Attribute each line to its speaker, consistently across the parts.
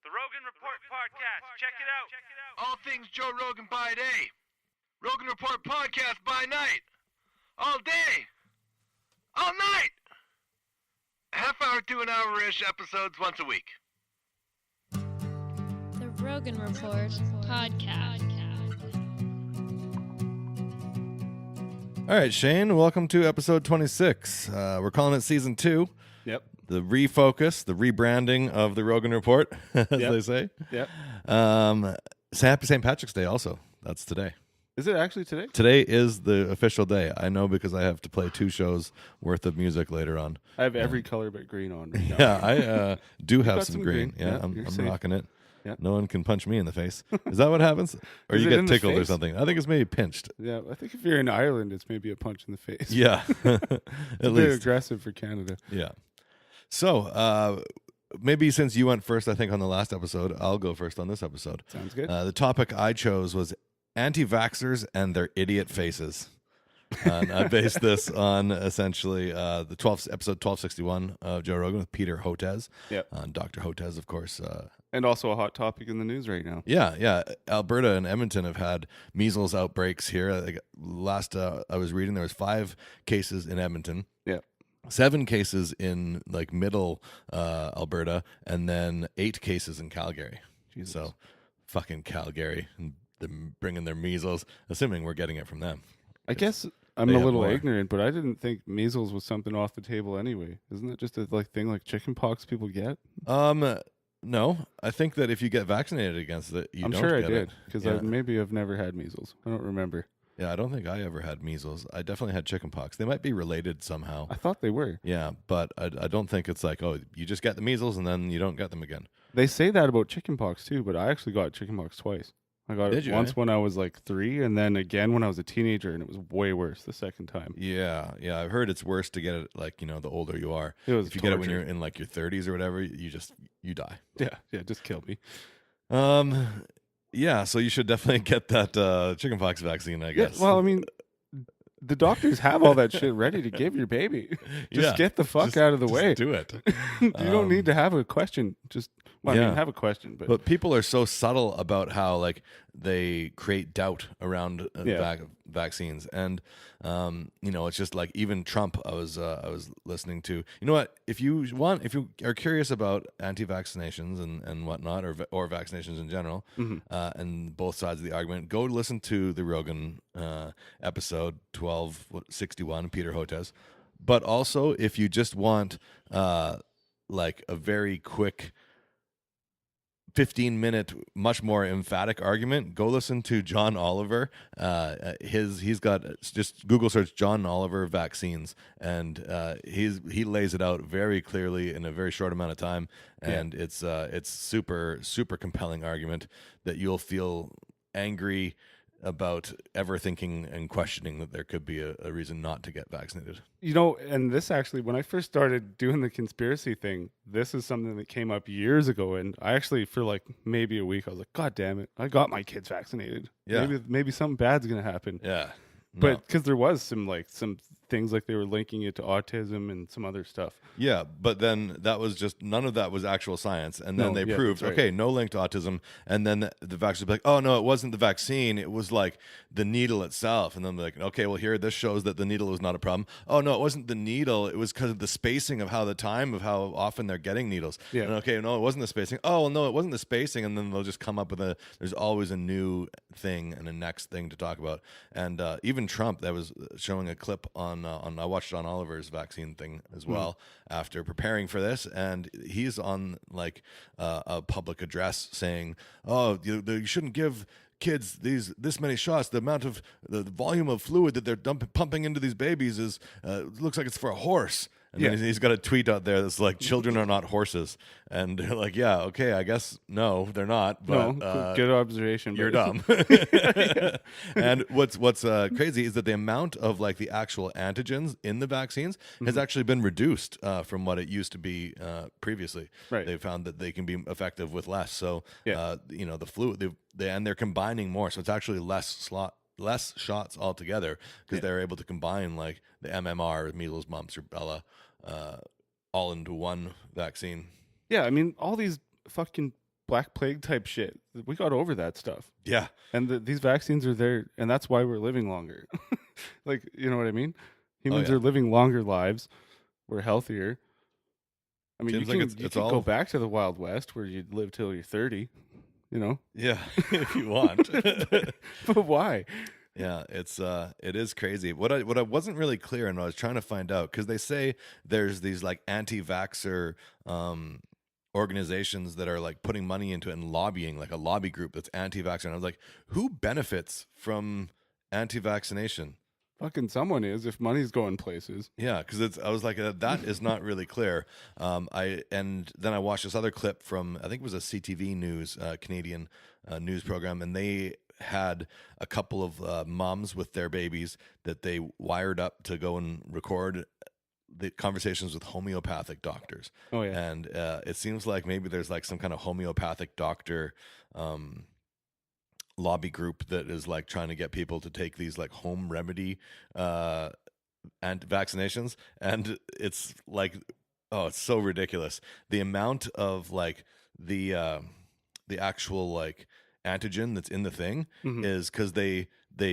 Speaker 1: The Rogan Report Podcast. Check it out.
Speaker 2: All things Joe Rogan by day. Rogan Report Podcast by night. All day. All night. Half hour to an hour-ish episodes once a week.
Speaker 3: The Rogan Report Podcast.
Speaker 4: All right, Shane, welcome to episode 26. We're calling it season 2.
Speaker 5: Yep.
Speaker 4: The refocus, the rebranding of the Rogan Report, as they say.
Speaker 5: Yep.
Speaker 4: Happy St. Patrick's Day also. That's today.
Speaker 5: Is it actually today?
Speaker 4: Today is the official day. I know because I have to play 2 shows worth of music later on.
Speaker 5: I have every color but green on right now.
Speaker 4: Yeah, I do have
Speaker 5: got
Speaker 4: some
Speaker 5: some
Speaker 4: green.
Speaker 5: green.
Speaker 4: Yeah,
Speaker 5: Yeah,
Speaker 4: I'm
Speaker 5: you're safe.
Speaker 4: rocking it.
Speaker 5: Yeah.
Speaker 4: No one can punch me in the face. Is that what happens? Or
Speaker 5: Is
Speaker 4: you
Speaker 5: it
Speaker 4: get
Speaker 5: in the
Speaker 4: tickled or
Speaker 5: face?
Speaker 4: something? I think it's maybe pinched.
Speaker 5: Yeah, I think if you're in Ireland, it's maybe a punch in the face.
Speaker 4: Yeah,
Speaker 5: It's
Speaker 4: at
Speaker 5: a bit
Speaker 4: least.
Speaker 5: aggressive for Canada.
Speaker 4: Yeah. So, maybe since you went first, I think, on the last episode, I'll go first on this episode.
Speaker 5: Sounds good.
Speaker 4: The topic I chose was anti-vaxxers and their idiot faces. And I based this on essentially the episode 1261 of Joe Rogan with Peter Hotez.
Speaker 5: Yep.
Speaker 4: Dr. Hotez, of course.
Speaker 5: And also a hot topic in the news right now.
Speaker 4: Yeah. Alberta and Edmonton have had measles outbreaks here. Like last I was reading, there was 5 cases in Edmonton.
Speaker 5: Yeah.
Speaker 4: 7 cases in like middle Alberta, and then 8 cases in Calgary.
Speaker 5: Jesus.
Speaker 4: So, fucking Calgary, and them bringing their measles, assuming we're getting it from them.
Speaker 5: I guess I'm
Speaker 4: They
Speaker 5: a
Speaker 4: have
Speaker 5: little
Speaker 4: more.
Speaker 5: ignorant, but I didn't think measles was something off the table anyway. Isn't it just a thing like chicken pox people get?
Speaker 4: No, I think that if you get vaccinated against it, you
Speaker 5: I'm
Speaker 4: don't
Speaker 5: sure I
Speaker 4: get
Speaker 5: did
Speaker 4: it.
Speaker 5: because
Speaker 4: Yeah.
Speaker 5: maybe I've never had measles. I don't remember.
Speaker 4: Yeah, I don't think I ever had measles. I definitely had chickenpox. They might be related somehow.
Speaker 5: I thought they were.
Speaker 4: Yeah, but I don't think it's like, oh, you just get the measles and then you don't get them again.
Speaker 5: They say that about chickenpox too, but I actually got chickenpox twice. I got
Speaker 4: Did
Speaker 5: it
Speaker 4: you,
Speaker 5: once
Speaker 4: eh?
Speaker 5: when I was like 3, and then again when I was a teenager, and it was way worse the second time.
Speaker 4: Yeah, I've heard it's worse to get it like, the older you are.
Speaker 5: It was
Speaker 4: If you get it when
Speaker 5: torture.
Speaker 4: you're in like your 30s or whatever, you die.
Speaker 5: Yeah, just kill me.
Speaker 4: Yeah, so you should definitely get that chickenpox vaccine, I guess.
Speaker 5: Yeah, well, I mean, the doctors have all that shit ready to give your baby. Just
Speaker 4: Yeah,
Speaker 5: get the fuck
Speaker 4: just-
Speaker 5: out of the
Speaker 4: just
Speaker 5: way.
Speaker 4: do it.
Speaker 5: You don't need to have a question. I
Speaker 4: Yeah.
Speaker 5: mean, have a question, but
Speaker 4: But people are so subtle about how like they create doubt around
Speaker 5: Yeah.
Speaker 4: vaccines, and it's just like even Trump. I was listening to. You know what? If you are curious about anti-vaccinations and whatnot, or vaccinations in general, and both sides of the argument, go listen to the Rogan episode 1261, Peter Hotez. But also, if you just want like a very quick 15-minute, much more emphatic argument, go listen to John Oliver. He's got, just Google search John Oliver vaccines, and he lays it out very clearly in a very short amount of time, and it's super super compelling argument that you'll feel angry about ever thinking and questioning that there could be a reason not to get vaccinated.
Speaker 5: and this actually, when I first started doing the conspiracy thing, this is something that came up years ago, and I actually, for like maybe a week, I was like, God damn it, I got my kids vaccinated.
Speaker 4: Yeah.
Speaker 5: Maybe something bad's gonna happen.
Speaker 4: Yeah.
Speaker 5: But because there was some things like they were linking it to autism and some other stuff.
Speaker 4: Yeah, but then that was just, none of that was actual science. And then
Speaker 5: No,
Speaker 4: they
Speaker 5: yeah,
Speaker 4: proved,
Speaker 5: that's right.
Speaker 4: okay, no link to autism. And then the vaccine would be like, oh, no, it wasn't the vaccine. It was like the needle itself. And then they're like, okay, well, here, this shows that the needle was not a problem. Oh, no, it wasn't the needle. It was because of the spacing of how often they're getting needles.
Speaker 5: Yeah.
Speaker 4: And okay, no, it wasn't the spacing. Oh, well, no, it wasn't the spacing. And then they'll just come up with there's always a new thing and a next thing to talk about. And even Trump, that was showing a clip on I watched John Oliver's vaccine thing as well after preparing for this, and he's on like a public address saying, "Oh, you shouldn't give kids this many shots. The volume of fluid that they're pumping into these babies is looks like it's for a horse." And then he's got a tweet out there that's like, "Children are not horses," and they're like, "Yeah, okay, I guess no, they're not." But
Speaker 5: Good observation.
Speaker 4: you're
Speaker 5: but-
Speaker 4: dumb. And what's crazy is that the amount of like the actual antigens in the vaccines has actually been reduced from what it used to be previously.
Speaker 5: Right.
Speaker 4: They found that they can be effective with less. So
Speaker 5: Yeah.
Speaker 4: the fluid they're combining more. So it's actually less shots altogether because they're able to combine like the MMR, measles, mumps, rubella, all into one vaccine.
Speaker 5: Yeah, I mean, all these fucking Black Plague type shit. We got over that stuff.
Speaker 4: Yeah.
Speaker 5: And these vaccines are there, and that's why we're living longer. Like, you know what I mean? Humans
Speaker 4: yeah.
Speaker 5: are living longer lives. We're healthier. I mean,
Speaker 4: Seems
Speaker 5: you
Speaker 4: like
Speaker 5: can
Speaker 4: it's
Speaker 5: go
Speaker 4: all-
Speaker 5: back to the Wild West where you'd live till you're 30, you know?
Speaker 4: Yeah, if you want.
Speaker 5: But why?
Speaker 4: Yeah, it is crazy. What I wasn't really clear, and I was trying to find out, because they say there's these like anti-vaxxer organizations that are like putting money into it and lobbying, like a lobby group that's anti-vaxxer. And I was like, who benefits from anti-vaccination?
Speaker 5: Fucking someone is if money's going places.
Speaker 4: Yeah, because I was like, that is not really clear. And then I watched this other clip from, I think it was a CTV News, Canadian news program, and they had a couple of moms with their babies that they wired up to go and record the conversations with homeopathic doctors.
Speaker 5: Oh, yeah.
Speaker 4: And it seems like maybe there's like some kind of homeopathic doctor lobby group that is like trying to get people to take these like home remedy and vaccinations. And it's like, oh, it's so ridiculous. The amount of like the actual like antigen that's in the thing is because they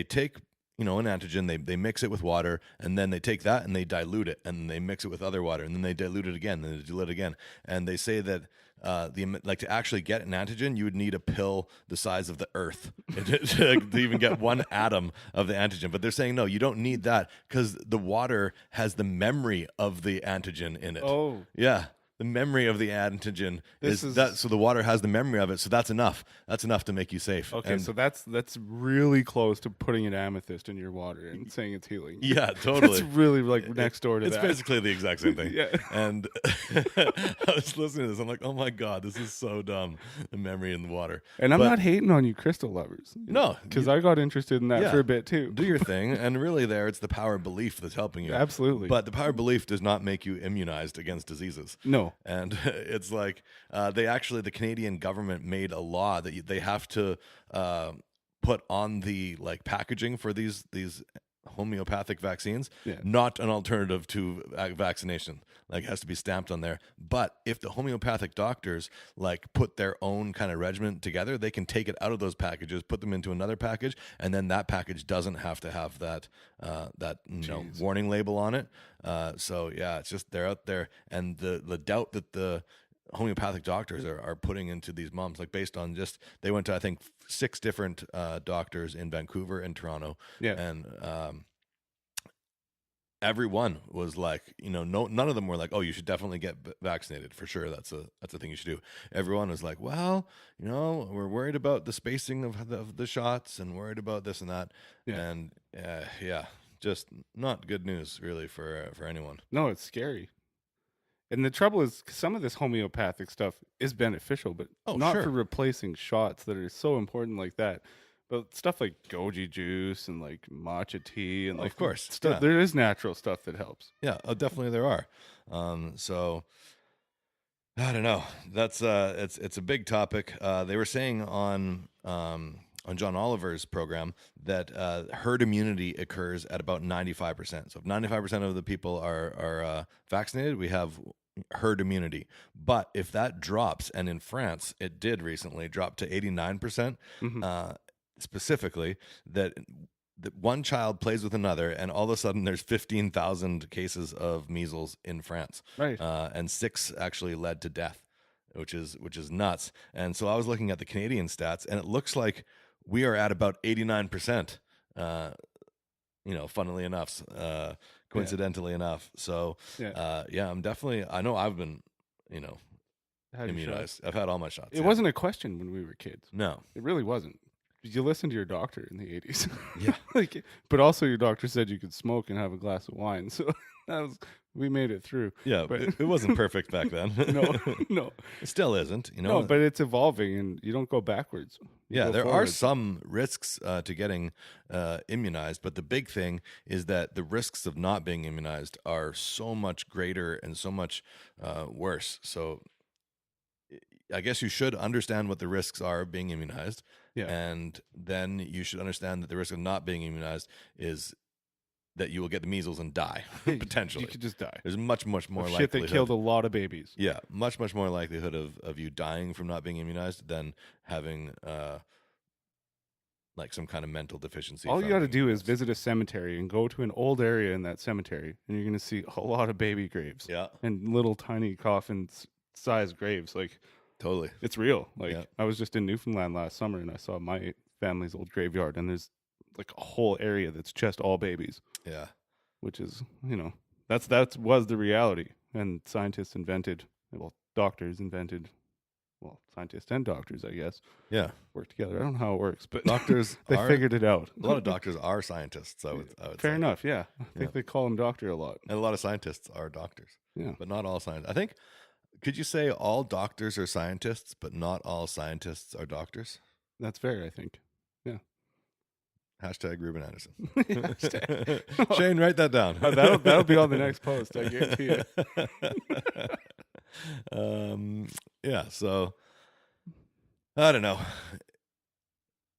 Speaker 4: take, you know, an antigen, they mix it with water, and then they take that and they dilute it, and they mix it with other water, and then they dilute it again, and they dilute it again. And they say that to actually get an antigen, you would need a pill the size of the Earth to even get one atom of the antigen. But they're saying, no, you don't need that because the water has the memory of the antigen in it.
Speaker 5: Oh.
Speaker 4: Yeah. The memory of the antigen is that, so the water has the memory of it, so that's enough. That's enough to make you safe.
Speaker 5: Okay,
Speaker 4: And-
Speaker 5: so that's really close to putting an amethyst in your water and saying it's healing.
Speaker 4: yeah, totally.
Speaker 5: It's really like next door to
Speaker 4: It's
Speaker 5: that.
Speaker 4: basically the exact same thing.
Speaker 5: Yeah.
Speaker 4: And I was listening to this. I'm like, oh my God, this is so dumb. The memory in the water.
Speaker 5: And I'm
Speaker 4: But-
Speaker 5: not hating on you crystal lovers.
Speaker 4: No,
Speaker 5: Because I got interested in that
Speaker 4: Yeah.
Speaker 5: for a bit too.
Speaker 4: do your thing. And really there, it's the power of belief that's helping you.
Speaker 5: Absolutely.
Speaker 4: But the power of belief does not make you immunized against diseases.
Speaker 5: No.
Speaker 4: And it's like the Canadian government made a law that they have to put on the like packaging for these homeopathic vaccines,
Speaker 5: Yeah.
Speaker 4: not an alternative to vaccination. Like it has to be stamped on there. But if the homeopathic doctors like put their own kind of regimen together, they can take it out of those packages, put them into another package, and then that package doesn't have to have that warning label on it. So yeah, it's just they're out there, and the doubt that the homeopathic doctors are putting into these moms, like based on just they went to I think 6 different doctors in Vancouver and Toronto,
Speaker 5: Yeah.
Speaker 4: and everyone was like, you know, none of them were like, oh, you should definitely get vaccinated for sure. That's a thing you should do. Everyone was like, well, you know, we're worried about the spacing of the shots and worried about this and that,
Speaker 5: Yeah.
Speaker 4: and yeah, just not good news really for anyone.
Speaker 5: No, it's scary. And the trouble is, some of this homeopathic stuff is beneficial, but
Speaker 4: Oh,
Speaker 5: not
Speaker 4: sure.
Speaker 5: for replacing shots that are so important like that. But stuff like goji juice and like matcha tea and
Speaker 4: Of
Speaker 5: like
Speaker 4: course,
Speaker 5: stuff,
Speaker 4: yeah.
Speaker 5: there is natural stuff that helps.
Speaker 4: Yeah, definitely there are. So I don't know. That's it's a big topic. They were saying on John Oliver's program that herd immunity occurs at about 95%. So if 95% of the people are vaccinated, we have herd immunity. But if that drops, and in France it did recently drop to 89%, specifically that one child plays with another, and all of a sudden there's 15,000 cases of measles in France,
Speaker 5: Right.
Speaker 4: and 6 actually led to death, which is nuts. And so I was looking at the Canadian stats, and it looks like we are at about 89%. Funnily enough, coincidentally enough. So
Speaker 5: Yeah.
Speaker 4: I'm definitely. I know I've been,
Speaker 5: Had your shot.
Speaker 4: immunized. I've had all my shots.
Speaker 5: It
Speaker 4: yeah.
Speaker 5: wasn't a question when we were kids.
Speaker 4: No.
Speaker 5: It really wasn't. You listened to your doctor in the 80s.
Speaker 4: Yeah.
Speaker 5: But also your doctor said you could smoke and have a glass of wine. So we made it through.
Speaker 4: Yeah,
Speaker 5: But-
Speaker 4: it wasn't perfect back then.
Speaker 5: No.
Speaker 4: It still isn't.
Speaker 5: No, but it's evolving and you don't go backwards. You
Speaker 4: yeah,
Speaker 5: go
Speaker 4: there are
Speaker 5: forward.
Speaker 4: some risks to getting immunized, but the big thing is that the risks of not being immunized are so much greater and so much worse. So I guess you should understand what the risks are of being immunized.
Speaker 5: Yeah.
Speaker 4: And then you should understand that the risk of not being immunized is that you will get the measles and die potentially.
Speaker 5: You could just die.
Speaker 4: There's much more
Speaker 5: Shit
Speaker 4: likelihood.
Speaker 5: that killed a lot of babies.
Speaker 4: Yeah, much more likelihood of you dying from not being immunized than having like some kind of mental deficiency.
Speaker 5: All you
Speaker 4: from
Speaker 5: got to
Speaker 4: being
Speaker 5: do is
Speaker 4: immunized.
Speaker 5: visit a cemetery and go to an old area in that cemetery, and you're going to see a lot of baby graves.
Speaker 4: Yeah,
Speaker 5: And little tiny coffin-sized graves. Like,
Speaker 4: totally.
Speaker 5: it's real. Like,
Speaker 4: Yeah.
Speaker 5: I was just in Newfoundland last summer, and I saw my family's old graveyard, and there's like a whole area that's just all babies,
Speaker 4: Yeah,
Speaker 5: which is, that was the reality. And scientists invented, doctors invented, scientists and doctors, I guess,
Speaker 4: yeah.
Speaker 5: work together. I don't know how it works, but
Speaker 4: Doctors
Speaker 5: they
Speaker 4: are,
Speaker 5: figured it out.
Speaker 4: a lot of doctors are scientists. I would
Speaker 5: Fair
Speaker 4: say.
Speaker 5: enough, yeah. I think
Speaker 4: Yeah.
Speaker 5: they call him doctor a lot.
Speaker 4: And a lot of scientists are doctors.
Speaker 5: Yeah.
Speaker 4: But not all scientists. I think, could you say all doctors are scientists, but not all scientists are doctors?
Speaker 5: That's fair, I think.
Speaker 4: Hashtag Ruben Anderson.
Speaker 5: Hashtag.
Speaker 4: Shane, write that down.
Speaker 5: That'll be on the next post, I guarantee you.
Speaker 4: Yeah, so I don't know.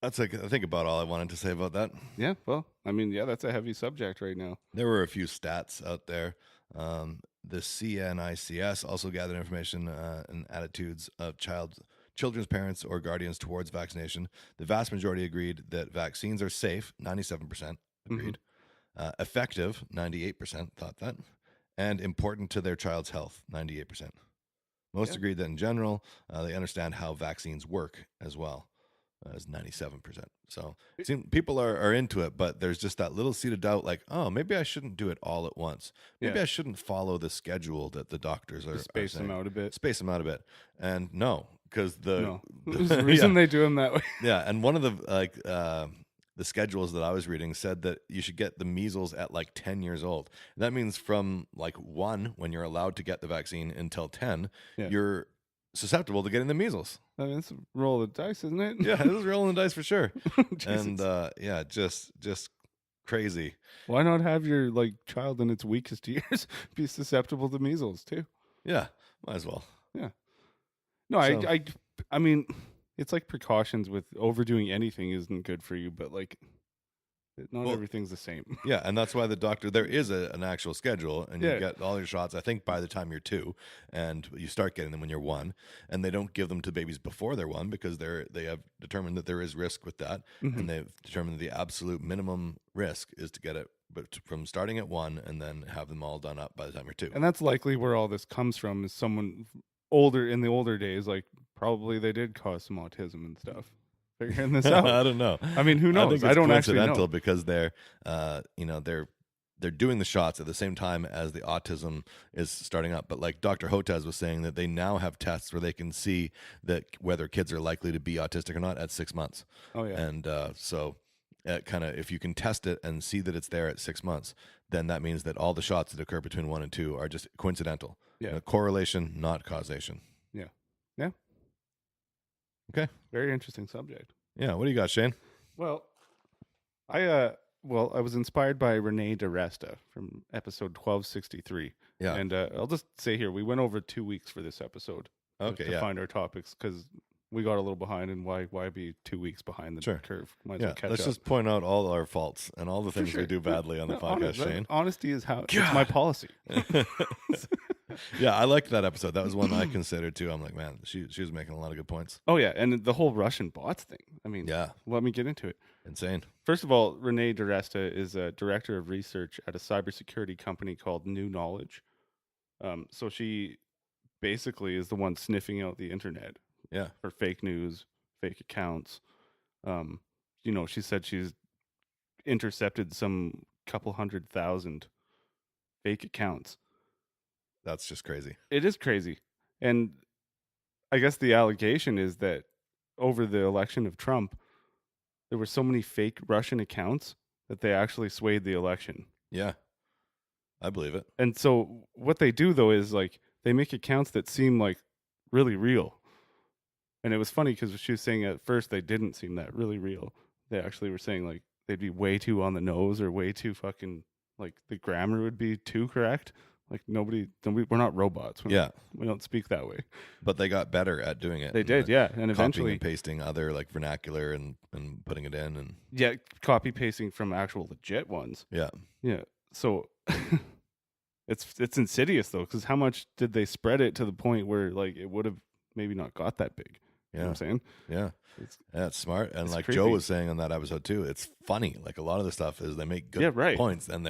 Speaker 4: That's I think about all I wanted to say about that.
Speaker 5: Yeah, well, I mean, that's a heavy subject right now.
Speaker 4: There were a few stats out there. The CNICS also gathered information and attitudes of children's parents or guardians towards vaccination. The vast majority agreed that vaccines are safe, 97% agreed. Effective, 98% thought that. And important to their child's health, 98%. Most
Speaker 5: Yeah.
Speaker 4: agreed that in general, they understand how vaccines work as well, as 97%. So it seems people are into it, but there's just that little seed of doubt, like, oh, maybe I shouldn't do it all at once. Maybe
Speaker 5: Yeah.
Speaker 4: I shouldn't follow the schedule that the doctors are
Speaker 5: Just space them
Speaker 4: saying.
Speaker 5: out a bit.
Speaker 4: Space them out a bit. And no, because
Speaker 5: No. There's a reason they do them that way.
Speaker 4: yeah, and one of the schedules that I was reading said that you should get the measles at like 10 years old. That means from like 1, when you're allowed to get the vaccine, until 10,
Speaker 5: Yeah.
Speaker 4: you're susceptible to getting the measles.
Speaker 5: I mean, it's a roll of the dice, isn't it?
Speaker 4: Yeah, this is rolling the dice for sure.
Speaker 5: Jesus.
Speaker 4: And yeah, just crazy.
Speaker 5: Why not have your child in its weakest years be susceptible to measles too?
Speaker 4: Yeah, might as well.
Speaker 5: No,
Speaker 4: So-
Speaker 5: I mean, it's like precautions with overdoing anything isn't good for you, but not
Speaker 4: Well-
Speaker 5: everything's the same.
Speaker 4: Yeah, and that's why there is an actual schedule, and
Speaker 5: Yeah.
Speaker 4: you get all your shots, I think, by the time you're 2, and you start getting them when you're 1, and they don't give them to babies before they're 1 because they have determined that there is risk with that,
Speaker 5: Mhm.
Speaker 4: and they've determined the absolute minimum risk is to get it but from starting at 1 and then have them all done up by the time you're 2.
Speaker 5: And that's likely where all this comes from, is someone older in the older days, probably they did cause some autism and stuff. Figuring this out.
Speaker 4: I don't know.
Speaker 5: I mean, who knows?
Speaker 4: I think
Speaker 5: I
Speaker 4: it's
Speaker 5: don't actually
Speaker 4: coincidental
Speaker 5: know.
Speaker 4: because they're doing the shots at the same time as the autism is starting up. But like Dr. Hotez was saying, that they now have tests where they can see that whether kids are likely to be autistic or not at 6 months.
Speaker 5: Oh yeah.
Speaker 4: And so kind of, if you can test it and see that it's there at 6 months, then that means that all the shots that occur between 1 and 2 are just coincidental.
Speaker 5: Yeah.
Speaker 4: Correlation, not causation.
Speaker 5: Yeah.
Speaker 4: Okay.
Speaker 5: Very interesting subject.
Speaker 4: Yeah. What do you got, Shane?
Speaker 5: Well, I was inspired by Renee DiResta from episode 1263.
Speaker 4: Yeah.
Speaker 5: And I'll just say here, we went over 2 weeks for this episode
Speaker 4: Okay.
Speaker 5: to
Speaker 4: Yeah.
Speaker 5: find our topics, because we got a little behind, and why be 2 weeks behind the
Speaker 4: Sure.
Speaker 5: curve? Might as
Speaker 4: Yeah.
Speaker 5: well catch
Speaker 4: Let's
Speaker 5: up.
Speaker 4: just point out all our faults and all the things
Speaker 5: sure.
Speaker 4: we do badly on the
Speaker 5: No,
Speaker 4: podcast, Shane.
Speaker 5: Honesty is how it's my policy.
Speaker 4: Yeah, I liked that episode. That was one I considered too. I'm like, man, she was making a lot of good points.
Speaker 5: Oh yeah, and the whole Russian bots thing. I mean,
Speaker 4: Yeah,
Speaker 5: let me get into it.
Speaker 4: insane.
Speaker 5: First of all, Renee DiResta is a director of research at a cybersecurity company called New Knowledge. So she basically is the one sniffing out the internet
Speaker 4: Yeah,
Speaker 5: for fake news, fake accounts. She said she's intercepted some couple 100,000 fake accounts.
Speaker 4: that's just crazy.
Speaker 5: It is crazy. And I guess the allegation is that over the election of Trump, there were so many fake Russian accounts that they actually swayed the election.
Speaker 4: Yeah, I believe it.
Speaker 5: And so what they do, though, is they make accounts that seem really real. And it was funny because she was saying at first they didn't seem that really real. They actually were saying they'd be way too on the nose, or way too fucking, the grammar would be too correct. Like nobody, we're not robots.
Speaker 4: Yeah.
Speaker 5: We don't speak that way.
Speaker 4: But they got better at doing it.
Speaker 5: They did, yeah. And eventually
Speaker 4: and pasting other like vernacular and putting it in and
Speaker 5: copy pasting from actual legit ones.
Speaker 4: yeah.
Speaker 5: Yeah. So it's insidious though, because how much did they spread it to the point where like it would have maybe not got that big? You know what I'm saying?
Speaker 4: Yeah. It's smart. And like
Speaker 5: creepy.
Speaker 4: Joe was saying on that episode too, it's funny. Like a lot of the stuff is they make good points and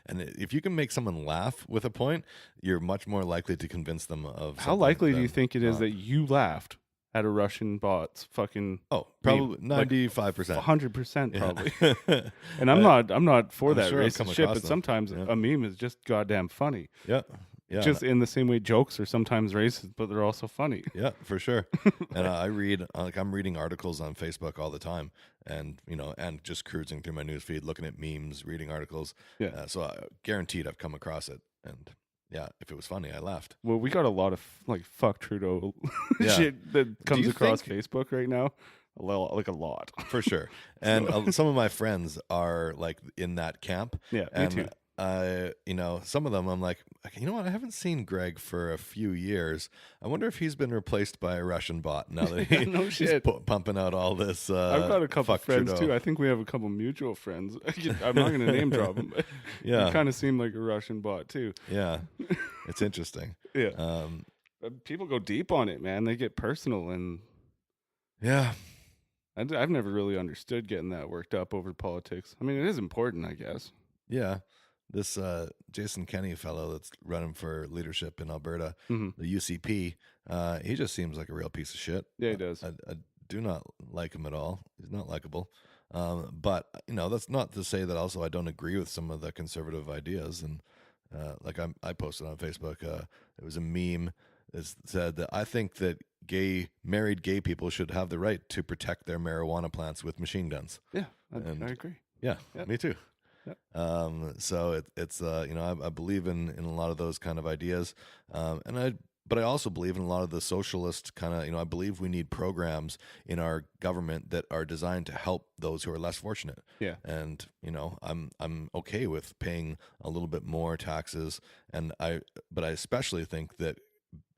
Speaker 4: if you can make someone laugh with a point, you're much more likely to convince them of
Speaker 5: how likely do you think it is that you laughed at a Russian bot's fucking
Speaker 4: probably 95%.
Speaker 5: 100% probably. And I'm not for that
Speaker 4: sure
Speaker 5: racist shit, but sometimes a meme is just goddamn funny.
Speaker 4: Yeah. Yeah.
Speaker 5: Just in the same way jokes are sometimes racist, but they're also funny.
Speaker 4: Yeah, for sure. And I read, I'm reading articles on Facebook all the time, and and just cruising through my news feed, looking at memes, reading articles.
Speaker 5: Yeah.
Speaker 4: So I guaranteed I've come across it, and yeah, if it was funny, I laughed.
Speaker 5: Well, we got a lot of like fuck Trudeau shit that comes across Facebook right now. Like a lot,
Speaker 4: for sure. And some of my friends are like in that camp.
Speaker 5: Yeah,
Speaker 4: and
Speaker 5: me too.
Speaker 4: Some of them I'm like, you know what? I haven't seen Greg for a few years. I wonder if he's been replaced by a Russian bot now that he's pumping out all this.
Speaker 5: I've got a couple friends
Speaker 4: Trudeau.
Speaker 5: too. I think we have a couple mutual friends. I'm not going to name drop them, but
Speaker 4: yeah,
Speaker 5: you kind of seem like a Russian bot too.
Speaker 4: Yeah, it's interesting.
Speaker 5: Yeah, people go deep on it, man. They get personal, and
Speaker 4: yeah,
Speaker 5: I've never really understood getting that worked up over politics. I mean, it is important, I guess.
Speaker 4: Yeah. This Jason Kenney fellow that's running for leadership in Alberta, the UCP, he just seems like a real piece of shit.
Speaker 5: Yeah, he does.
Speaker 4: I do not like him at all. He's not likable. But, that's not to say that also I don't agree with some of the conservative ideas. And like I posted on Facebook, it was a meme that said that I think that married gay people should have the right to protect their marijuana plants with machine guns.
Speaker 5: Yeah, I agree.
Speaker 4: Yeah, me too. Yep. So it's I believe in a lot of those kind of ideas, but I also believe in a lot of the socialist kind of, I believe we need programs in our government that are designed to help those who are less fortunate.
Speaker 5: Yeah.
Speaker 4: And, I'm okay with paying a little bit more taxes, but I especially think that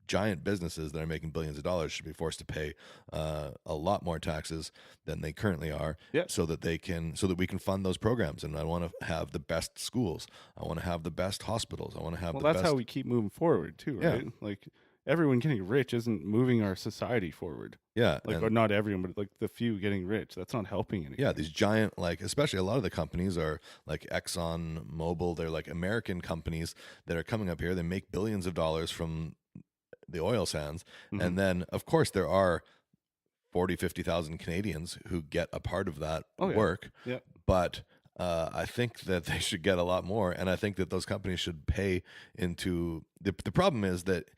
Speaker 4: giant businesses that are making billions of dollars should be forced to pay a lot more taxes than they currently are, so that we can fund those programs. And I want to have the best schools. I want to have the best hospitals. I want to have
Speaker 5: that's how we keep moving forward too, right? Yeah. Like everyone getting rich isn't moving our society forward.
Speaker 4: Yeah.
Speaker 5: Or not everyone, but like the few getting rich. That's not helping anything.
Speaker 4: Yeah, these giant, like, especially a lot of the companies are like Exxon Mobil. They're like American companies that are coming up here. They make billions of dollars from the oil sands. And then of course there are 50,000 Canadians who get a part of that work. Yeah. But I think that they should get a lot more, and I think that those companies should pay into the problem is that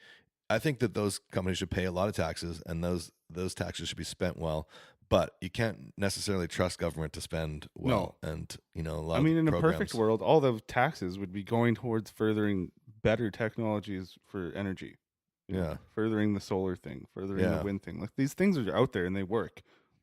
Speaker 4: I think that those companies should pay a lot of taxes, and those taxes should be spent well. But you can't necessarily trust government to spend well. No. And a lot
Speaker 5: in a perfect world, all the taxes would be going towards furthering better technologies for energy.
Speaker 4: Yeah.
Speaker 5: Furthering the solar thing, furthering the wind thing. Like these things are out there and they work.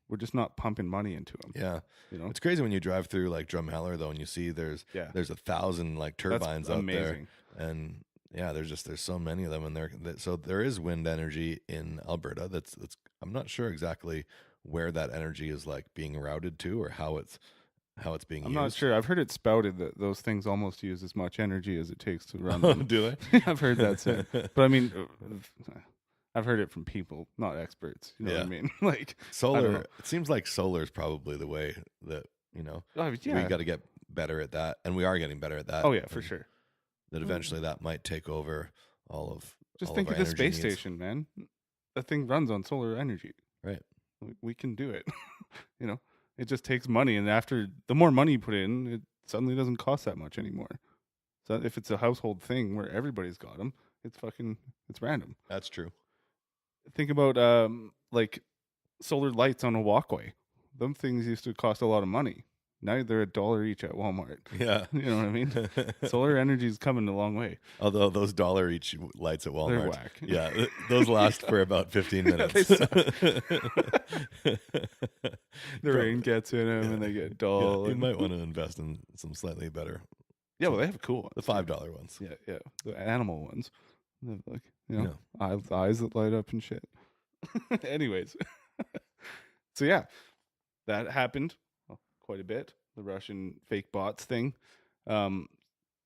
Speaker 5: We're just not pumping money into them.
Speaker 4: Yeah. It's crazy when you drive through like Drumheller though, and you see there's 1,000 like turbines out there. And there's so many of them, and so there is wind energy in Alberta. That's I'm not sure exactly where that energy is like being routed to or how it's being used.
Speaker 5: I'm not sure. I've heard it spouted that those things almost use as much energy as it takes to run them.
Speaker 4: Do they?
Speaker 5: I've heard that said. But I mean, I've heard it from people, not experts. You know what I mean? Like
Speaker 4: solar. It seems like solar is probably the way that we got to get better at that, and we are getting better at that.
Speaker 5: Oh yeah, for sure.
Speaker 4: That eventually that might take over all of.
Speaker 5: Just think of the space station, man. That thing runs on solar energy.
Speaker 4: Right.
Speaker 5: We can do it. It just takes money, and after the more money you put in, it suddenly doesn't cost that much anymore. So if it's a household thing where everybody's got them, it's random.
Speaker 4: That's true.
Speaker 5: Think about like solar lights on a walkway. Them things used to cost a lot of money. Now they're $1 each at Walmart.
Speaker 4: Yeah.
Speaker 5: You know what I mean? Solar energy's coming a long way.
Speaker 4: Although those $1 each lights at Walmart,
Speaker 5: they're whack.
Speaker 4: Yeah, those last for about 15 minutes.
Speaker 5: The rain gets in them and they get dull.
Speaker 4: Yeah, you might want to invest in some slightly better
Speaker 5: Yeah, well, they have cool ones.
Speaker 4: The $5 ones.
Speaker 5: Yeah. The animal ones. They have, like, you know,
Speaker 4: Yeah.
Speaker 5: eyes that light up and shit. Anyways. So, yeah, that happened quite a bit. The Russian fake bots thing.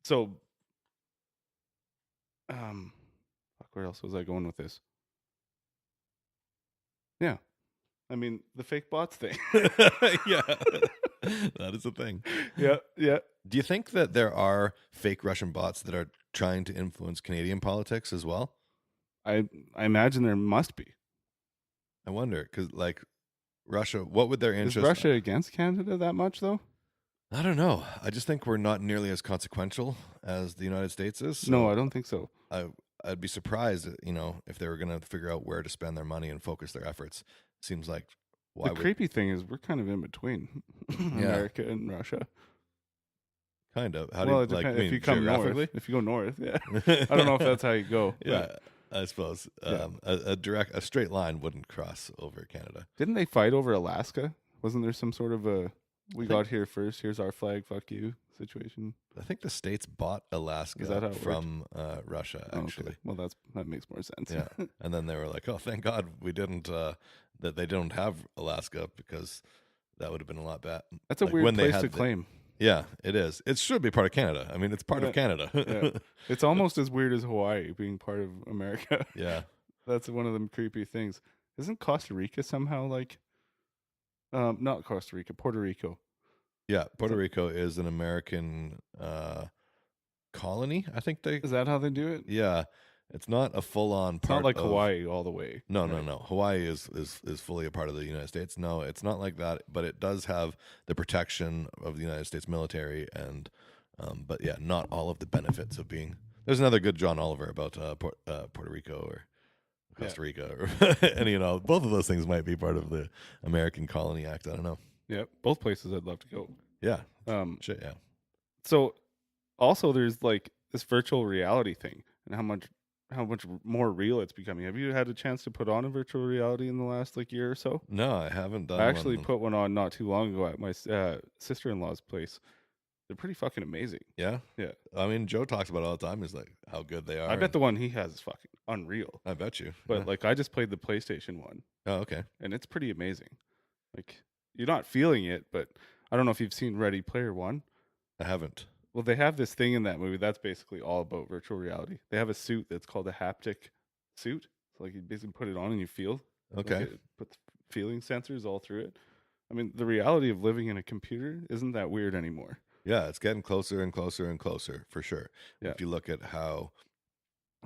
Speaker 5: So, where else was I going with this? Yeah. I mean, the fake bots thing.
Speaker 4: Yeah. That is a thing.
Speaker 5: Yeah.
Speaker 4: Do you think that there are fake Russian bots that are trying to influence Canadian politics as well?
Speaker 5: I imagine there must be.
Speaker 4: I wonder, because like Russia, what would their
Speaker 5: Is
Speaker 4: interest?
Speaker 5: Russia against Canada that much, though?
Speaker 4: I don't know. I just think we're not nearly as consequential as the United States is. So
Speaker 5: No, I don't think so.
Speaker 4: I'd be surprised, if they were going to figure out where to spend their money and focus their efforts. Seems like
Speaker 5: The creepy thing is we're kind of in between America and Russia.
Speaker 4: Kind of. How
Speaker 5: Well,
Speaker 4: do
Speaker 5: it
Speaker 4: you like
Speaker 5: depends. If you come north, if you go north, yeah. I don't know if that's how you go.
Speaker 4: Yeah,
Speaker 5: but
Speaker 4: I suppose
Speaker 5: Yeah.
Speaker 4: a straight line wouldn't cross over Canada.
Speaker 5: didn't they fight over Alaska? Wasn't there some sort of a we
Speaker 4: think-
Speaker 5: got here first, here's our flag, fuck you situation?
Speaker 4: I think the states bought Alaska
Speaker 5: Is that how it
Speaker 4: from Russia,
Speaker 5: Oh,
Speaker 4: actually.
Speaker 5: okay. Well, that makes more sense.
Speaker 4: Yeah, and then they were like, "Oh, thank God we didn't that they don't have Alaska because that would have been a lot bad."
Speaker 5: That's a
Speaker 4: Like,
Speaker 5: weird
Speaker 4: when they
Speaker 5: place
Speaker 4: had
Speaker 5: to
Speaker 4: the-
Speaker 5: claim.
Speaker 4: Yeah, it is. It should be part of Canada. I mean, it's part
Speaker 5: Yeah.
Speaker 4: of Canada.
Speaker 5: Yeah. It's almost as weird as Hawaii being part of America.
Speaker 4: Yeah.
Speaker 5: That's one of them creepy things. Isn't Costa Rica somehow like not Costa Rica, Puerto Rico?
Speaker 4: Yeah, Puerto Rico is an American colony. I think they.
Speaker 5: Is that how they do it?
Speaker 4: Yeah, it's not a full-on
Speaker 5: It's
Speaker 4: part.
Speaker 5: not like
Speaker 4: of,
Speaker 5: Hawaii all the way.
Speaker 4: No,
Speaker 5: right?
Speaker 4: no. Hawaii is fully a part of the United States. No, it's not like that. But it does have the protection of the United States military, and but yeah, not all of the benefits of being. There's another good John Oliver about Puerto Rico or Costa Rica, and both of those things might be part of the American Colony Act. I don't know.
Speaker 5: Yeah, both places I'd love to go.
Speaker 4: Yeah,
Speaker 5: Shit,
Speaker 4: yeah.
Speaker 5: So also there's like this virtual reality thing and how much more real it's becoming. Have you had a chance to put on a virtual reality in the last like year or so?
Speaker 4: No, I haven't done.
Speaker 5: I actually
Speaker 4: one.
Speaker 5: put one on not too long ago at my sister-in-law's place. They're pretty fucking amazing.
Speaker 4: Yeah,
Speaker 5: Yeah.
Speaker 4: I mean, Joe talks about it all the time. He's like how good they are.
Speaker 5: I bet the one he has is fucking unreal.
Speaker 4: I bet you.
Speaker 5: But
Speaker 4: Yeah.
Speaker 5: like I just played the PlayStation one
Speaker 4: Oh, okay.
Speaker 5: and it's pretty amazing. Like you're not feeling it, but I don't know if you've seen Ready Player One.
Speaker 4: I haven't.
Speaker 5: Well, they have this thing in that movie that's basically all about virtual reality. They have a suit that's called a haptic suit. So like you basically put it on and you feel.
Speaker 4: Okay.
Speaker 5: Like it puts feeling sensors all through it. I mean, the reality of living in a computer isn't that weird anymore.
Speaker 4: Yeah, it's getting closer and closer and closer for sure.
Speaker 5: Yeah.
Speaker 4: If you look at how,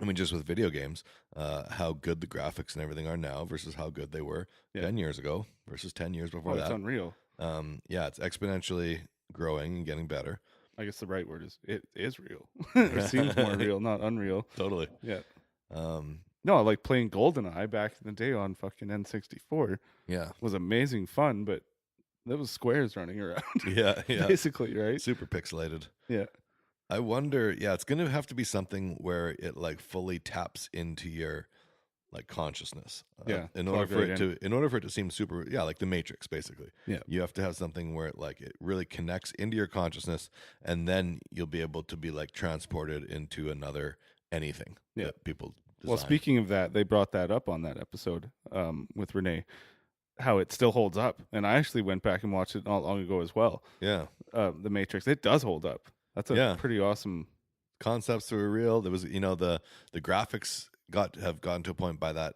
Speaker 4: I mean, just with video games, how good the graphics and everything are now versus how good they were 10 years ago versus 10 years before
Speaker 5: It's
Speaker 4: that.
Speaker 5: unreal.
Speaker 4: Yeah, it's exponentially growing and getting better.
Speaker 5: I guess the right word is it is real. It seems more real, not unreal.
Speaker 4: Totally.
Speaker 5: Yeah.
Speaker 4: Um,
Speaker 5: No, I like playing GoldenEye back in the day on fucking N64.
Speaker 4: yeah.
Speaker 5: Was amazing fun, but there was squares running around.
Speaker 4: Yeah. Yeah.
Speaker 5: Basically, right?
Speaker 4: Super pixelated.
Speaker 5: Yeah.
Speaker 4: I wonder, yeah, it's going to have to be something where it like fully taps into your like consciousness.
Speaker 5: Yeah,
Speaker 4: In order
Speaker 5: plug
Speaker 4: for
Speaker 5: right
Speaker 4: it in order for it to seem super, yeah, like the Matrix basically.
Speaker 5: Yeah.
Speaker 4: You have to have something where it really connects into your consciousness, and then you'll be able to be like transported into another anything
Speaker 5: Yeah.
Speaker 4: that people design.
Speaker 5: Well, speaking of that, they brought that up on that episode with Renee, how it still holds up. And I actually went back and watched it not long ago as well.
Speaker 4: Yeah.
Speaker 5: The Matrix, it does hold up. That's a pretty awesome.
Speaker 4: Concepts were real. There was, the graphics have gotten to a point by that,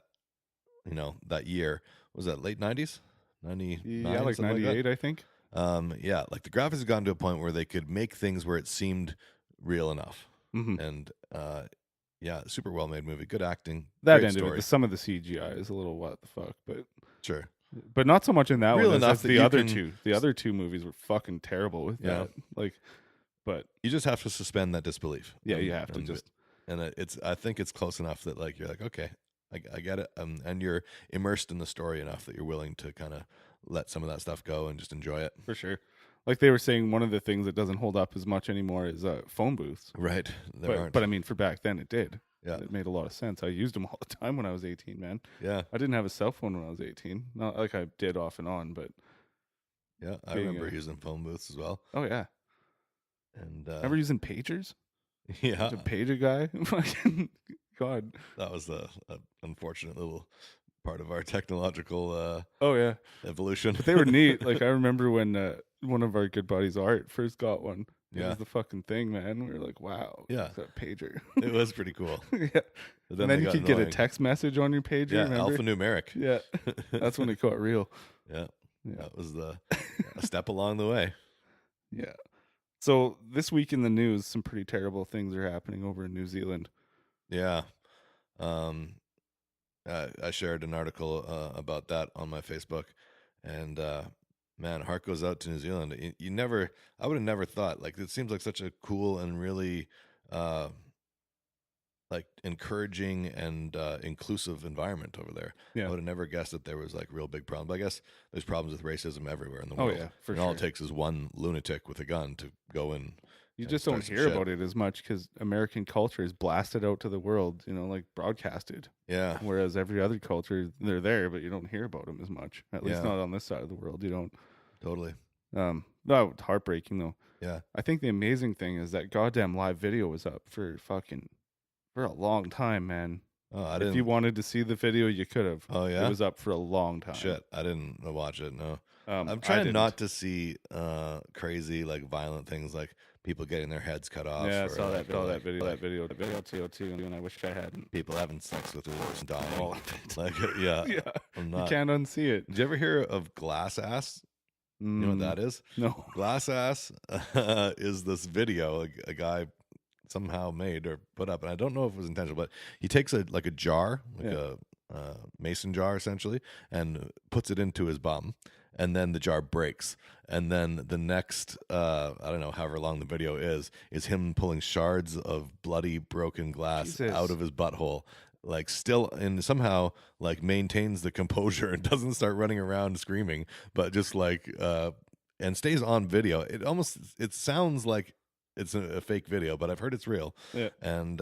Speaker 4: that year. Was that late 90s? 99?
Speaker 5: Yeah, like
Speaker 4: something
Speaker 5: 98, I think.
Speaker 4: Yeah, like the graphics have gotten to a point where they could make things where it seemed real enough.
Speaker 5: Mm-hmm.
Speaker 4: And yeah, super well made movie, good acting,
Speaker 5: That
Speaker 4: great
Speaker 5: ended
Speaker 4: story.
Speaker 5: it. Some of the CGI is a little what the fuck,
Speaker 4: Sure.
Speaker 5: but not so much in that
Speaker 4: Real
Speaker 5: one as
Speaker 4: enough that
Speaker 5: the
Speaker 4: you
Speaker 5: other
Speaker 4: can-
Speaker 5: two. The other two movies were fucking terrible with
Speaker 4: Yeah.
Speaker 5: that. Like, but
Speaker 4: You just have to suspend that disbelief.
Speaker 5: yeah,
Speaker 4: And-
Speaker 5: you have to
Speaker 4: and-
Speaker 5: just
Speaker 4: and I think it's close enough that like you're like, okay, I get it, and you're immersed in the story enough that you're willing to kind of let some of that stuff go and just enjoy it.
Speaker 5: for sure. Like they were saying, one of the things that doesn't hold up as much anymore is phone booths.
Speaker 4: Right. There aren't.
Speaker 5: But I mean, for back then, it did.
Speaker 4: Yeah.
Speaker 5: It made a lot of sense. I used them all the time when I was 18, man.
Speaker 4: Yeah.
Speaker 5: I didn't have a cell phone when I was 18. Not like I did off and on, but
Speaker 4: Yeah. I
Speaker 5: being
Speaker 4: remember
Speaker 5: a-
Speaker 4: using phone booths as well.
Speaker 5: oh yeah.
Speaker 4: And
Speaker 5: Remember using pagers?
Speaker 4: yeah,
Speaker 5: The pager guy? Fucking God.
Speaker 4: that was a unfortunate little part of our technological
Speaker 5: Oh, yeah.
Speaker 4: evolution.
Speaker 5: But they were neat. Like, I remember when one of our good buddies, Art, first got one. It
Speaker 4: Yeah.
Speaker 5: was the fucking thing, man. We were like, wow.
Speaker 4: Yeah.
Speaker 5: It's a pager.
Speaker 4: It was pretty cool.
Speaker 5: Yeah.
Speaker 4: But
Speaker 5: And
Speaker 4: they
Speaker 5: then you
Speaker 4: got
Speaker 5: could get a
Speaker 4: annoying.
Speaker 5: text message on your pager,
Speaker 4: Yeah,
Speaker 5: remember?
Speaker 4: alphanumeric.
Speaker 5: Yeah. That's when it got real.
Speaker 4: Yeah,
Speaker 5: Yeah.
Speaker 4: that was a step along the way.
Speaker 5: Yeah. So this week in the news, some pretty terrible things are happening over in New Zealand.
Speaker 4: Yeah. I shared an article about that on my Facebook, and man, heart goes out to New Zealand. I would have never thought. Like, it seems like such a cool and really like encouraging and inclusive environment over there.
Speaker 5: Yeah.
Speaker 4: I would have never guessed that there was like real big problems. But I guess there's problems with racism everywhere in the
Speaker 5: Oh,
Speaker 4: world.
Speaker 5: yeah, for
Speaker 4: and all
Speaker 5: sure.
Speaker 4: it takes is one lunatic with a gun to go in.
Speaker 5: You
Speaker 4: and
Speaker 5: just
Speaker 4: start
Speaker 5: don't
Speaker 4: some
Speaker 5: hear
Speaker 4: shit.
Speaker 5: about it as much because American culture is blasted out to the world, like broadcasted.
Speaker 4: Yeah.
Speaker 5: Whereas every other culture, they're there, but you don't hear about them as much. At least
Speaker 4: Yeah.
Speaker 5: not on this side of the world. You don't.
Speaker 4: Totally.
Speaker 5: No, it's heartbreaking though.
Speaker 4: Yeah.
Speaker 5: I think the amazing thing is that goddamn live video was up for a long time, man.
Speaker 4: Oh, I
Speaker 5: If
Speaker 4: didn't.
Speaker 5: you wanted to see the video, you could have.
Speaker 4: Oh, yeah?
Speaker 5: It was up for a long time.
Speaker 4: Shit, I didn't watch it. No.
Speaker 5: I
Speaker 4: I'm trying
Speaker 5: didn't.
Speaker 4: not to see crazy, like, violent things like people getting their heads cut off.
Speaker 5: Yeah, I
Speaker 4: or,
Speaker 5: saw
Speaker 4: like,
Speaker 5: that video.
Speaker 4: like,
Speaker 5: That video too, and I wish I hadn't.
Speaker 4: people having sex with their dying.
Speaker 5: Oh,
Speaker 4: Like, yeah,
Speaker 5: yeah.
Speaker 4: I'm
Speaker 5: You
Speaker 4: not.
Speaker 5: can't unsee it.
Speaker 4: Did you ever hear of glass ass? You know what that is?
Speaker 5: No.
Speaker 4: Glass ass is this video a guy somehow made or put up, and I don't know if it was intentional, but he takes a jar, like a mason jar essentially, and puts it into his bum, and then the jar breaks, and then the next I don't know however long the video is him pulling shards of bloody broken glass
Speaker 5: Jesus.
Speaker 4: out of his butthole, like still, and somehow like maintains the composure and doesn't start running around screaming, but just like and stays on video. It sounds like it's a fake video, but I've heard it's real.
Speaker 5: Yeah.
Speaker 4: And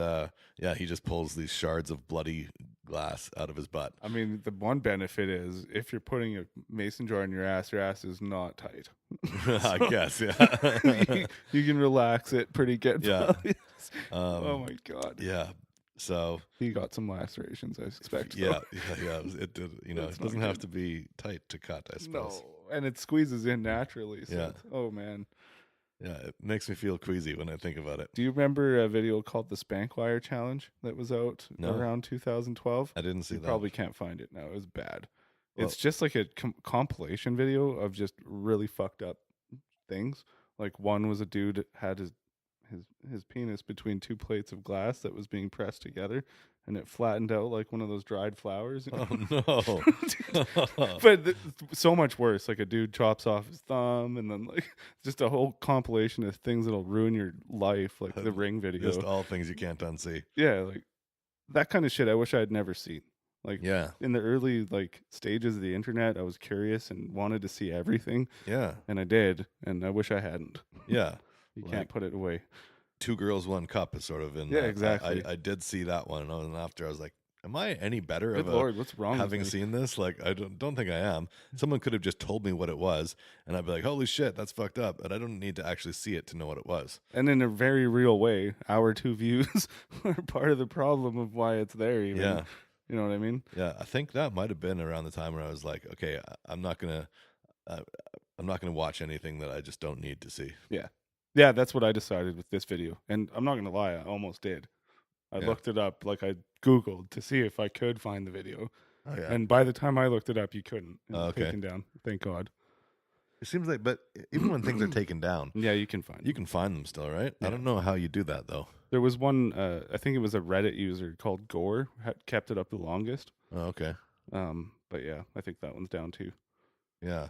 Speaker 4: he just pulls these shards of bloody glass out of his butt.
Speaker 5: I mean, the one benefit is if you're putting a mason jar in your ass is not tight.
Speaker 4: I guess, yeah.
Speaker 5: you can relax it pretty good.
Speaker 4: Yeah.
Speaker 5: Oh my God.
Speaker 4: Yeah. So
Speaker 5: He got some lacerations, I expect.
Speaker 4: yeah. It did.
Speaker 5: That's
Speaker 4: It doesn't
Speaker 5: not
Speaker 4: have
Speaker 5: good.
Speaker 4: to be tight to cut, I
Speaker 5: No,
Speaker 4: suppose.
Speaker 5: and it squeezes in naturally. So
Speaker 4: Yeah.
Speaker 5: oh man.
Speaker 4: Yeah, it makes me feel queasy when I think about it.
Speaker 5: Do you remember a video called the Spank Wire Challenge that was out
Speaker 4: No.
Speaker 5: around 2012?
Speaker 4: I didn't see
Speaker 5: You
Speaker 4: that.
Speaker 5: probably can't find it now. It was bad.
Speaker 4: Well-
Speaker 5: It's just like a compilation video of just really fucked up things. Like one was a dude had his penis between two plates of glass that was being pressed together, and it flattened out like one of those dried flowers.
Speaker 4: Oh no.
Speaker 5: But so much worse. Like a dude chops off his thumb, and then like just a whole compilation of things that'll ruin your life, like the Ring video.
Speaker 4: Just all things you can't unsee.
Speaker 5: Yeah, like that kind of shit. I wish I had never seen. Like
Speaker 4: Yeah.
Speaker 5: in the early like stages of the internet, I was curious and wanted to see everything,
Speaker 4: Yeah.
Speaker 5: and I did, and I wish I hadn't.
Speaker 4: Yeah.
Speaker 5: You
Speaker 4: Like-
Speaker 5: can't put it away.
Speaker 4: Two Girls, One Cup is sort of in
Speaker 5: Yeah,
Speaker 4: that.
Speaker 5: exactly.
Speaker 4: I did see that one, and after I was like, am I any better
Speaker 5: Good
Speaker 4: of
Speaker 5: Lord, what's wrong?
Speaker 4: having
Speaker 5: with me?
Speaker 4: seen this? Like, I don't think I am. Someone could have just told me what it was, and I'd be like, holy shit, that's fucked up. But I don't need to actually see it to know what it was.
Speaker 5: And in a very real way, our two views are part of the problem of why it's there. Even.
Speaker 4: Yeah.
Speaker 5: You know what I mean?
Speaker 4: Yeah, I think that might have been around the time when I was like, okay, I'm not gonna watch anything that I just don't need to see.
Speaker 5: Yeah, that's what I decided with this video. And I'm not gonna lie, I almost did. I
Speaker 4: Yeah.
Speaker 5: looked it up, like I Googled to see if I could find the video.
Speaker 4: Oh yeah.
Speaker 5: And by the time I looked it up, you couldn't. It was
Speaker 4: Oh, okay.
Speaker 5: taken down. Thank God.
Speaker 4: It seems like, but even when things are taken down,
Speaker 5: Yeah, you can find
Speaker 4: you
Speaker 5: it.
Speaker 4: can find them still, right?
Speaker 5: Yeah.
Speaker 4: I don't know how you do that though.
Speaker 5: There was one, I think it was a Reddit user called Gore, kept it up the longest.
Speaker 4: Oh, okay.
Speaker 5: But yeah, I think that one's down too.
Speaker 4: Yeah.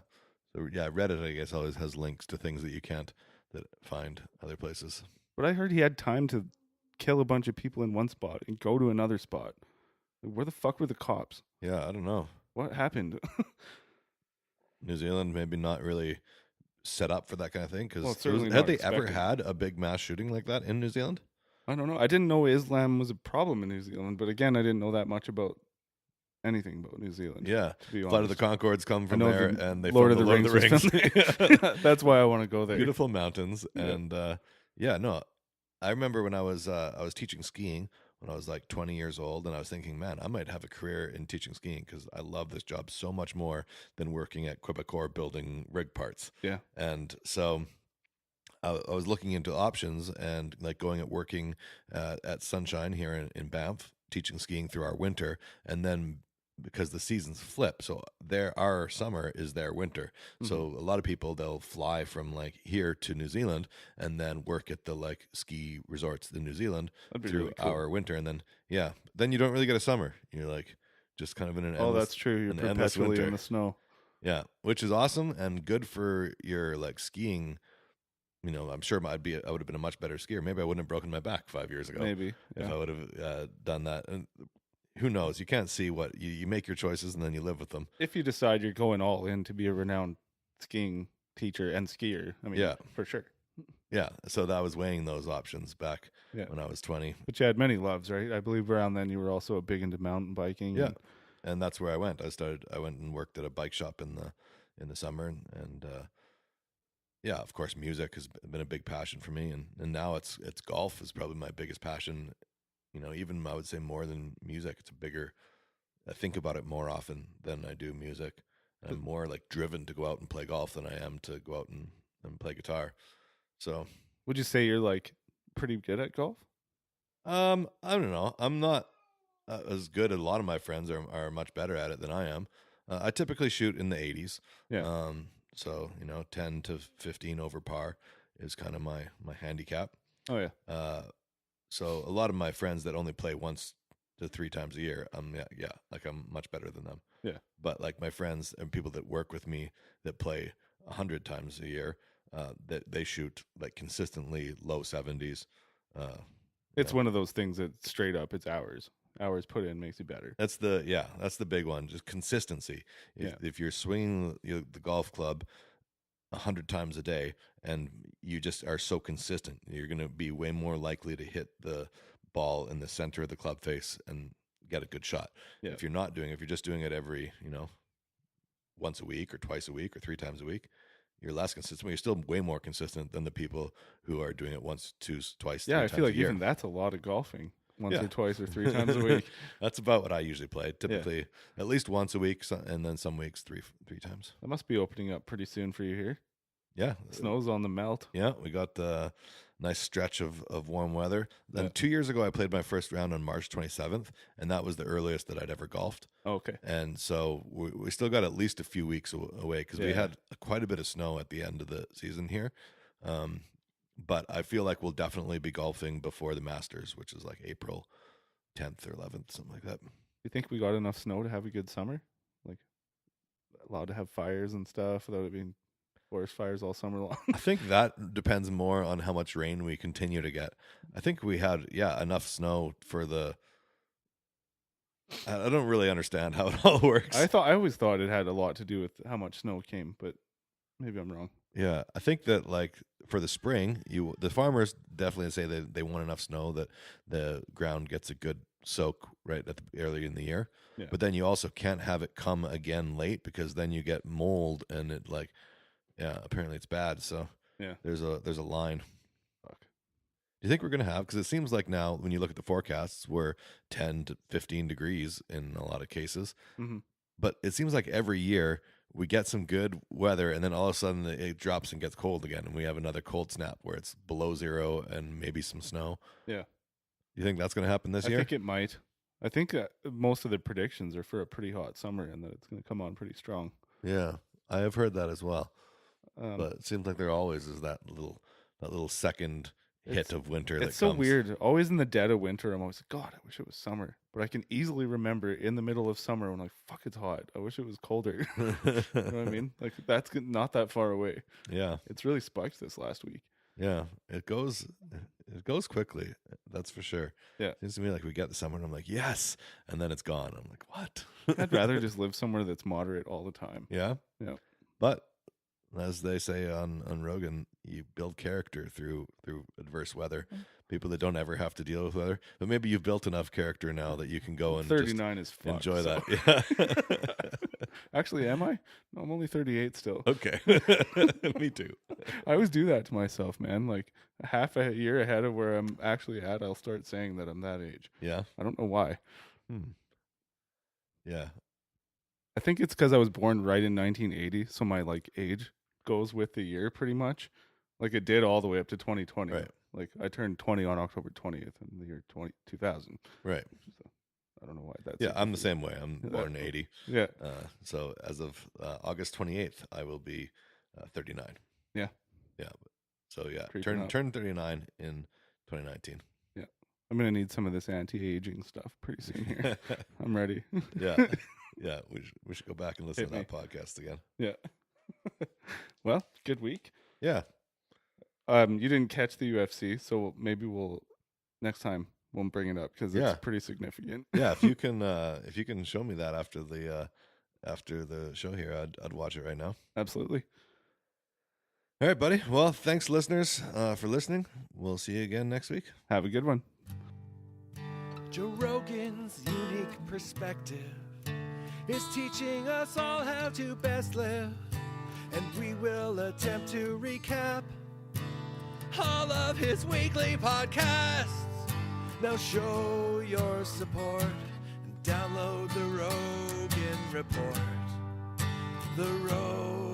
Speaker 4: So yeah, Reddit I guess always has links to things that you can't find other places.
Speaker 5: But I heard he had time to kill a bunch of people in one spot and go to another spot. Where the fuck were the cops?
Speaker 4: Yeah, I don't know.
Speaker 5: What happened?
Speaker 4: New Zealand maybe not really set up for that kind of thing because
Speaker 5: Well, it's certainly
Speaker 4: had
Speaker 5: not
Speaker 4: they ever
Speaker 5: expected.
Speaker 4: had a big mass shooting like that in New Zealand?
Speaker 5: I don't know. I didn't know Islam was a problem in New Zealand, but again, I didn't know that much about anything about New Zealand.
Speaker 4: Yeah.
Speaker 5: To be
Speaker 4: Flight of the
Speaker 5: honest.
Speaker 4: Conchords come from
Speaker 5: know
Speaker 4: there,
Speaker 5: the
Speaker 4: and they
Speaker 5: Lord
Speaker 4: filmed
Speaker 5: of the
Speaker 4: Lord of the
Speaker 5: Rings was
Speaker 4: Rings.
Speaker 5: filmed there. That's why I want to go there.
Speaker 4: Beautiful mountains,
Speaker 5: Yeah.
Speaker 4: and Yeah, no. I remember when I was teaching skiing when I was like 20 years old, and I was thinking, man, I might have a career in teaching skiing because I love this job so much more than working at Quebecois building rig parts.
Speaker 5: Yeah.
Speaker 4: And so I was looking into options and like going at working at Sunshine here in Banff, teaching skiing through our winter, and then because the seasons flip, so our summer is their winter. So a lot of people, they'll fly from like here to New Zealand and then work at the like ski resorts in New Zealand
Speaker 5: That'd be
Speaker 4: through
Speaker 5: really cool.
Speaker 4: our winter, and then then you don't really get a summer. You're like just kind of in an
Speaker 5: Oh,
Speaker 4: endless,
Speaker 5: that's true. You're
Speaker 4: an endless
Speaker 5: perpetually
Speaker 4: winter.
Speaker 5: in the snow.
Speaker 4: Yeah, which is awesome and good for your like skiing. You know, I'm sure I would have been a much better skier. Maybe I wouldn't have broken my back 5 years ago
Speaker 5: Maybe.
Speaker 4: if
Speaker 5: Yeah.
Speaker 4: I would have done that. And who knows? You can't see what you make your choices and then you live with them.
Speaker 5: If you decide you're going all in to be a renowned skiing teacher and skier, I mean,
Speaker 4: Yeah.
Speaker 5: for sure.
Speaker 4: Yeah, so that was weighing those options back
Speaker 5: Yeah.
Speaker 4: when I was 20.
Speaker 5: But you had many loves, right? I believe around then you were also big into mountain biking.
Speaker 4: Yeah, and that's where I went. I went and worked at a bike shop in the summer, and yeah, of course, music has been a big passion for me, and now it's golf is probably my biggest passion. You know, even I would say more than music. It's a bigger. I think about it more often than I do music. I'm more like driven to go out and play golf than I am to go out and play guitar. So,
Speaker 5: Would you say you're like pretty good at golf?
Speaker 4: I don't know. I'm not as good. A lot of my friends are much better at it than I am. I typically shoot in the 80s.
Speaker 5: Yeah.
Speaker 4: So 10 to 15 over par is kind of my handicap.
Speaker 5: Oh yeah.
Speaker 4: So a lot of my friends that only play once to 3 times a year, like I'm much better than them.
Speaker 5: Yeah.
Speaker 4: But like my friends and people that work with me that play 100 times a year, that they shoot like consistently low 70s.
Speaker 5: It's one of those things that straight up it's hours. Hours put in makes you better.
Speaker 4: That's the big one. Just consistency. If you're swinging the golf club 100 times a day and you just are so consistent, you're going to be way more likely to hit the ball in the center of the club face and get a good shot.
Speaker 5: Yeah.
Speaker 4: If you're just doing it every, once a week or twice a week or 3 times a week, you're less consistent. But you're still way more consistent than the people who are doing it once, twice.
Speaker 5: Yeah,
Speaker 4: 3
Speaker 5: I
Speaker 4: times
Speaker 5: feel like
Speaker 4: a year.
Speaker 5: even that's a lot of golfing. Once
Speaker 4: Yeah.
Speaker 5: or twice or 3 times a week.
Speaker 4: That's about what I usually play. Typically, at least once a week, and then some weeks three times.
Speaker 5: That must be opening up pretty soon for you here.
Speaker 4: Yeah,
Speaker 5: Snow's on the melt.
Speaker 4: yeah. We got the nice stretch of warm weather. Then
Speaker 5: Yeah.
Speaker 4: 2 years ago, I played my first round on March 27th, and that was the earliest that I'd ever golfed.
Speaker 5: Oh, okay.
Speaker 4: And so we still got at least a few weeks away because we
Speaker 5: Yeah.
Speaker 4: had quite a bit of snow at the end of the season here. But I feel like we'll definitely be golfing before the Masters, which is like April 10th or 11th, something like that.
Speaker 5: You think we got enough snow to have a good summer? Like allowed to have fires and stuff without it being forest fires all summer long?
Speaker 4: I think that depends more on how much rain we continue to get. I think we had, enough snow for the. I don't really understand how it all works.
Speaker 5: I always thought it had a lot to do with how much snow came, but maybe I'm wrong.
Speaker 4: Yeah, I think that like for the spring, the farmers definitely say that they want enough snow that the ground gets a good soak right at early in the year.
Speaker 5: Yeah.
Speaker 4: But then you also can't have it come again late because then you get mold and it apparently it's bad. So
Speaker 5: Yeah.
Speaker 4: there's a line.
Speaker 5: Fuck.
Speaker 4: Do you think we're gonna have? Because it seems like now when you look at the forecasts, we're 10 to 15 degrees in a lot of cases.
Speaker 5: Mhm.
Speaker 4: But it seems like every year we get some good weather, and then all of a sudden it drops and gets cold again, and we have another cold snap where it's below 0 and maybe some snow.
Speaker 5: Yeah.
Speaker 4: You think that's going to happen this
Speaker 5: I
Speaker 4: year?
Speaker 5: think it might. I think most of the predictions are for a pretty hot summer and that it's going to come on pretty strong.
Speaker 4: Yeah, I have heard that as well.
Speaker 5: But
Speaker 4: It seems like there always is that little second hit of winter.
Speaker 5: it's so weird. Always in the dead of winter, I'm always like, God, I wish it was summer. But I can easily remember in the middle of summer when I'm like, fuck, it's hot. I wish it was colder. You know what I mean? Like that's not that far away.
Speaker 4: Yeah,
Speaker 5: It's really spiked this last week.
Speaker 4: yeah. It goes quickly. That's for sure.
Speaker 5: Yeah.
Speaker 4: Seems to me like we get the summer, and I'm like, yes, and then it's gone. I'm like, what?
Speaker 5: I'd rather just live somewhere that's moderate all the time.
Speaker 4: Yeah.
Speaker 5: Yeah.
Speaker 4: But As they say on Rogan, you build character through adverse weather. People that don't ever have to deal with weather. But maybe you've built enough character now that you can go and
Speaker 5: 39 is fucked,
Speaker 4: enjoy
Speaker 5: so.
Speaker 4: that. Yeah.
Speaker 5: Actually, am I? No, I'm only 38 still.
Speaker 4: Okay. Me too.
Speaker 5: I always do that to myself, man. Like half a year ahead of where I'm actually at, I'll start saying that I'm that age.
Speaker 4: Yeah.
Speaker 5: I don't know why.
Speaker 4: Yeah.
Speaker 5: I think it's because I was born right in 1980, so my like age goes with the year pretty much. Like it did all the way up to 2020.
Speaker 4: Right.
Speaker 5: Like I turned 20 on October 20th in the year 2000.
Speaker 4: Right.
Speaker 5: So I don't know why that's.
Speaker 4: Yeah, I'm the same way. I'm born in 80.
Speaker 5: Yeah.
Speaker 4: So as of August 28th, I will be 39.
Speaker 5: Yeah.
Speaker 4: Yeah. So yeah,
Speaker 5: Creeping up.
Speaker 4: turn 39 in 2019.
Speaker 5: Yeah. I'm gonna need some of this anti-aging stuff pretty soon here. I'm ready.
Speaker 4: Yeah. Yeah. We should go back and listen
Speaker 5: Hit
Speaker 4: to that
Speaker 5: me.
Speaker 4: podcast again.
Speaker 5: Yeah. Well, good week.
Speaker 4: Yeah.
Speaker 5: You didn't catch the UFC, so maybe next time we'll bring it up because it's
Speaker 4: Yeah.
Speaker 5: pretty significant.
Speaker 4: Yeah. If you can show me that after the show here, I'd watch it right now.
Speaker 5: Absolutely.
Speaker 4: All right, buddy. Well, thanks, listeners, for listening. We'll see you again next week.
Speaker 5: Have a good one.
Speaker 2: Joe Rogan's unique perspective is teaching us all how to best live, and we will attempt to recap all of his weekly podcasts. Now show your support and download the Rogan Report. The Rogan